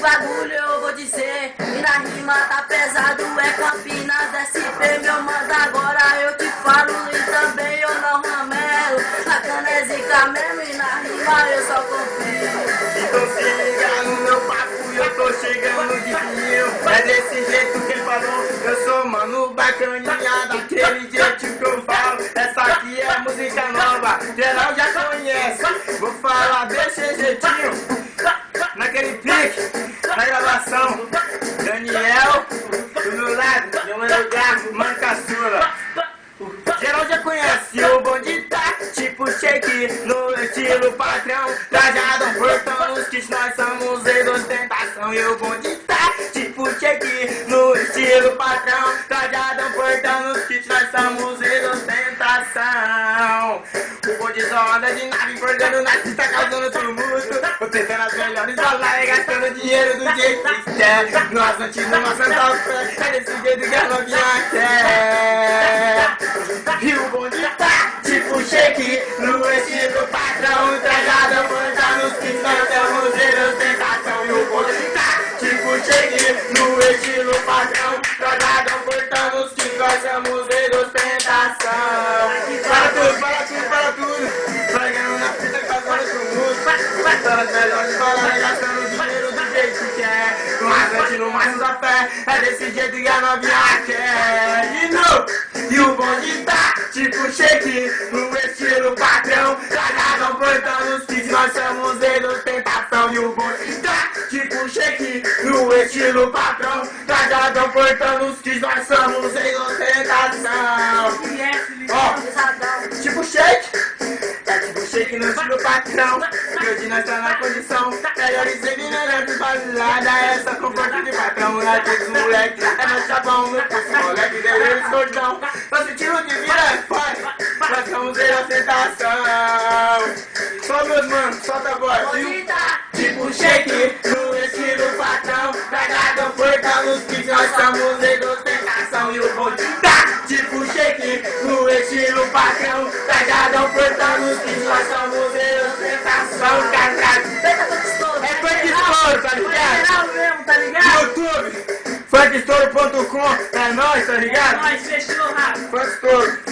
bagulho eu vou dizer, e na rima tá pesado, é Campinas SP, meu mano, agora eu te falo, e também eu não ramelo, a cana é zica mesmo, e na rima eu só confio. Então se liga no meu papo, eu tô chegando de fininho. É desse jeito que ele falou, eu sou mano bacaninha, daquele jeito que eu falo. Essa aqui é música nova, geral já conhece. Vou falar desse jeitinho, naquele pique, na gravação. Daniel, do meu lado, meu mano Gato, mano Caçula. Geral já conhece, o bonde tá tipo shake, no estilo patrão. Trajado, portão, os kits, nós somos de ostentação. E o bonde tá tipo shake, no estilo patrão. Trajado, portão, os kits, nós somos de ostentação. O bonde só anda de nave, bordando na pista, causando tumulto. Tentando as melhores baladas, gastando dinheiro do jeito que quer. Nós antes do nosso pé, é desse jeito que a novinha quer. E o bonde tá tipo shake, no estilo patrão. Trajado, portando os kits, nós somos de ostentação. E o bonde tá tipo shake, no estilo patrão. Trajado, portando os kits, nós somos de ostentação. Para tudo, para tudo, para tudo. Pregando na pista, causando tumulto. Gastando as melhores baladas, gastando dinheiro do jeito que quer. Mas antes no máximo da fé, é desse jeito que a novinha quer. E o bonde tá tipo shake, no estilo patrão. Trajado, portando os kits, nós somos de ostentação. E o bonde tá tipo shake, no estilo patrão. Trajado, portando os kits, nós somos de ostentação. Ó, tipo shake, é tipo shake no estilo patrão. E hoje nós tá na condição, melhores e melhores balada. Essa conforto de patrão, moleque dos moleque. É meu chavão, meu pulso, moleque, deu escordão. Nosso estilo de vida é forte, nós somos de ostentação. Só meus manos, solta a voz. Tipo shake, no estilo patrão. Trajado, portando os kits, nós somos de ostentação. E o bonde tá tipo shake, no estilo patrão. Trajado, portando os kits, nós somos de ostentação. Caralho, é funk estouro, tá ligado? Geral mesmo, tá ligado? YouTube, funkstouro.com, é nóis, tá ligado? Nós fechou rápido. Funk estouro.